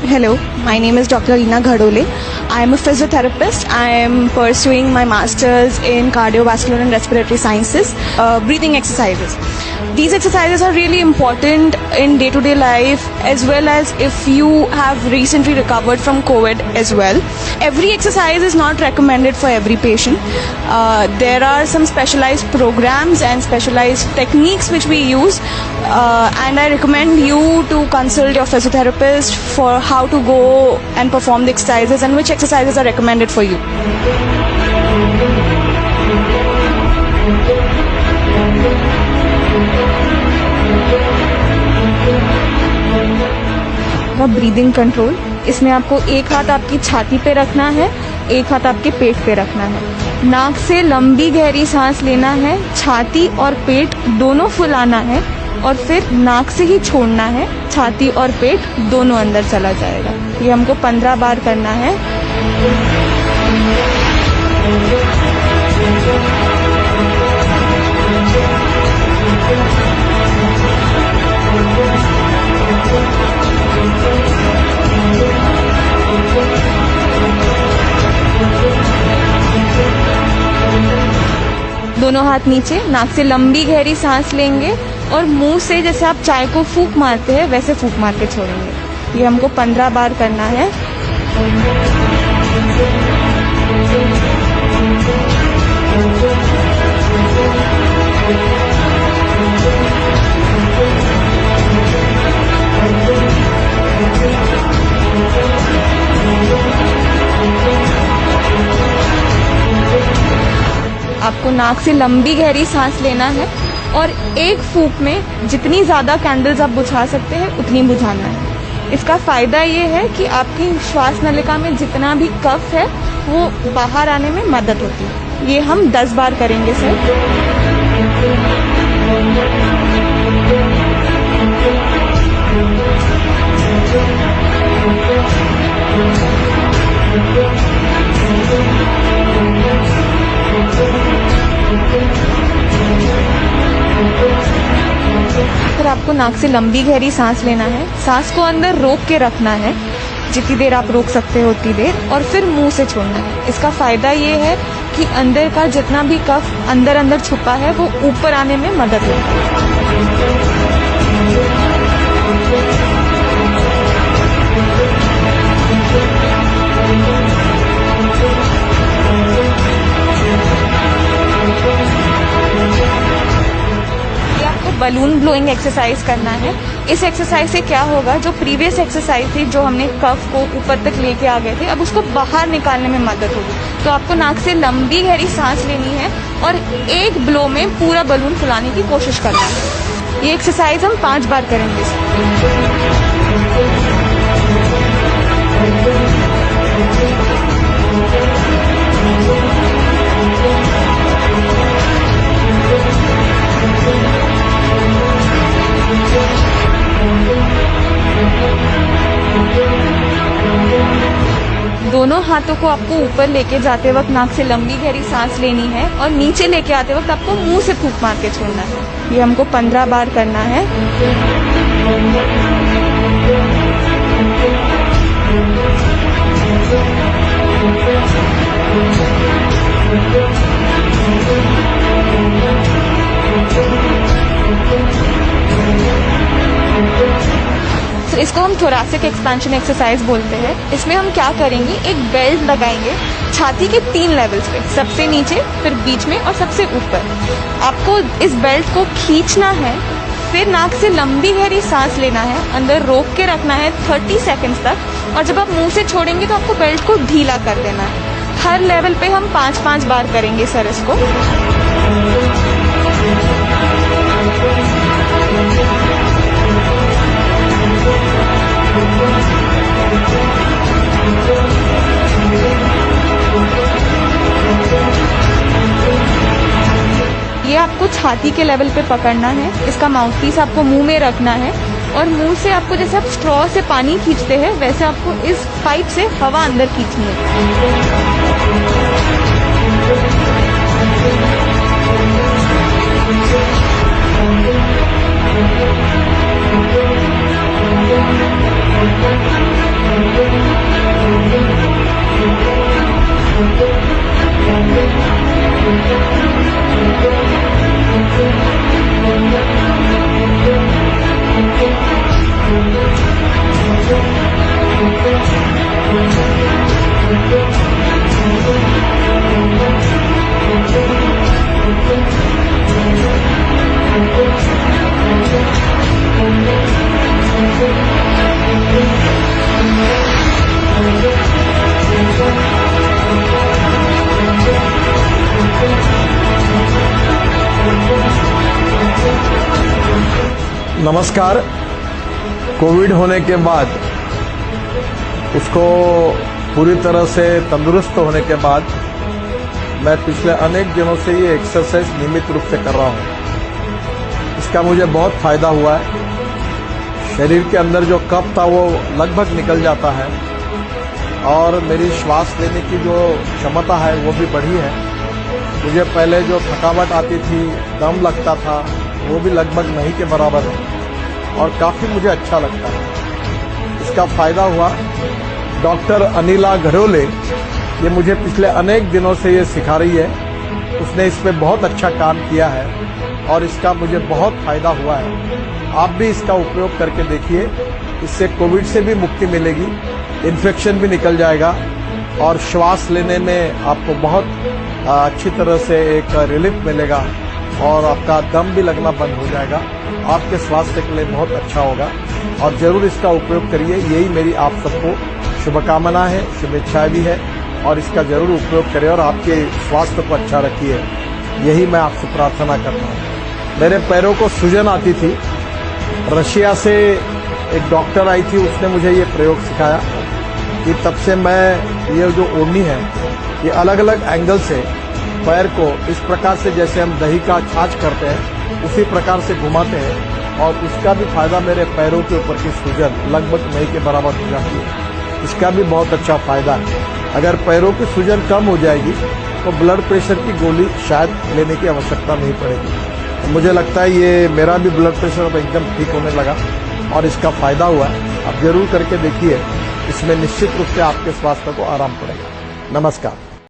Hello, my name is Dr. Reena Ghadole. I am a physiotherapist. I am pursuing my master's in cardiovascular and respiratory sciences, breathing exercises. These exercises are really important in day-to-day life, as well as if you have recently recovered from COVID as well. Every exercise is not recommended for every patient. There are some specialized programs and specialized techniques which we use, and I recommend you to consult your physiotherapist for how to go and perform the exercises and which exercises are recommended for you. Breathing control, इसमें आपको एक हाथ आपकी छाती पे रखना है, एक हाथ आपके पेट पे रखना है। नाक से लंबी गहरी सांस लेना है, छाती और पेट दोनों फुलाना है और फिर नाक से ही छोड़ना है, छाती और पेट दोनों अंदर चला जाएगा। ये हमको 15 बार करना है। दोनों हाथ नीचे, नाक से लंबी गहरी सांस लेंगे और मुंह से जैसे आप चाय को फूंक मारते हैं वैसे फूंक मार के छोड़ेंगे। ये हमको 15 बार करना है। आपको नाक से लंबी गहरी सांस लेना है और एक फूंक में जितनी ज़्यादा कैंडल्स आप बुझा सकते हैं उतनी बुझाना है। इसका फ़ायदा ये है कि आपकी श्वास नलिका में जितना भी कफ है वो बाहर आने में मदद होती है। ये हम 10 बार करेंगे सर। फिर आपको नाक से लंबी गहरी सांस लेना है, सांस को अंदर रोक के रखना है, जितनी देर आप रोक सकते हो उतनी देर, और फिर मुंह से छोड़ना है। इसका फायदा ये है कि अंदर का जितना भी कफ अंदर छुपा है वो ऊपर आने में मदद होती है। बलून ब्लोइंग एक्सरसाइज करना है। इस एक्सरसाइज से क्या होगा, जो प्रीवियस एक्सरसाइज थी जो हमने कफ को ऊपर तक लेके आ गए थे, अब उसको बाहर निकालने में मदद होगी। तो आपको नाक से लंबी गहरी सांस लेनी है और एक ब्लो में पूरा बलून फुलाने की कोशिश करना है। ये एक्सरसाइज हम 5 बार करेंगे। दोनों हाथों को आपको ऊपर लेके जाते वक्त नाक से लंबी गहरी सांस लेनी है और नीचे लेके आते वक्त आपको मुंह से फूंक मार के छोड़ना है। ये हमको 15 बार करना है। तो इसको हम थोरैसिक एक्सपेंशन एक्सरसाइज बोलते हैं। इसमें हम क्या करेंगे, एक बेल्ट लगाएंगे छाती के 3 लेवल्स पे, सबसे नीचे, फिर बीच में और सबसे ऊपर। आपको इस बेल्ट को खींचना है फिर नाक से लंबी गहरी सांस लेना है, अंदर रोक के रखना है 30 सेकंड्स तक, और जब आप मुंह से छोड़ेंगे तो आपको बेल्ट को ढीला कर देना है। हर लेवल पे हम 5-5 बार करेंगे सर इसको। ये आपको छाती के लेवल पे पकड़ना है, इसका माउथपीस आपको मुंह में रखना है, और मुंह से आपको जैसे आप स्ट्रॉ से पानी खींचते हैं वैसे आपको इस पाइप से हवा अंदर खींचनी है। नमस्कार। कोविड होने के बाद उसको पूरी तरह से तंदुरुस्त होने के बाद मैं पिछले अनेक दिनों से ये एक्सरसाइज नियमित रूप से कर रहा हूँ। इसका मुझे बहुत फायदा हुआ है। शरीर के अंदर जो कफ था वो लगभग निकल जाता है और मेरी श्वास लेने की जो क्षमता है वो भी बढ़ी है। मुझे पहले जो थकावट आती थी, दम लगता था, वो भी लगभग नहीं के बराबर है और काफ़ी मुझे अच्छा लगता है। इसका फायदा हुआ। डॉक्टर अनिला घरोले ये मुझे पिछले अनेक दिनों से ये सिखा रही है। उसने इस पे बहुत अच्छा काम किया है और इसका मुझे बहुत फायदा हुआ है। आप भी इसका उपयोग करके देखिए। इससे कोविड से भी मुक्ति मिलेगी, इन्फेक्शन भी निकल जाएगा और श्वास लेने में आपको बहुत अच्छी तरह से एक रिलीफ मिलेगा और आपका दम भी लगना बंद हो जाएगा। आपके स्वास्थ्य के लिए बहुत अच्छा होगा और जरूर इसका उपयोग करिए। यही मेरी आप सबको शुभकामना है, शुभेच्छाएं भी है और इसका जरूर उपयोग करें और आपके स्वास्थ्य को अच्छा रखिए। यही मैं आपसे प्रार्थना करता हूँ। मेरे पैरों को सूजन आती थी। रशिया से एक डॉक्टर आई थी, उसने मुझे ये प्रयोग सिखाया कि तब से मैं ये जो ओढ़नी है ये अलग अलग एंगल से पैर को इस प्रकार से जैसे हम दही का छाछ करते हैं उसी प्रकार से घुमाते हैं और उसका भी फायदा मेरे पैरों के ऊपर की सूजन लगभग नहीं के बराबर हो जाती है। इसका भी बहुत अच्छा फायदा है। अगर पैरों की सूजन कम हो जाएगी तो ब्लड प्रेशर की गोली शायद लेने की आवश्यकता नहीं पड़ेगी। मुझे लगता है ये मेरा भी ब्लड प्रेशर अब एकदम ठीक होने लगा और इसका फायदा हुआ है। आप जरूर करके देखिए, इसमें निश्चित रूप से आपके स्वास्थ्य को आराम पड़ेगा। नमस्कार।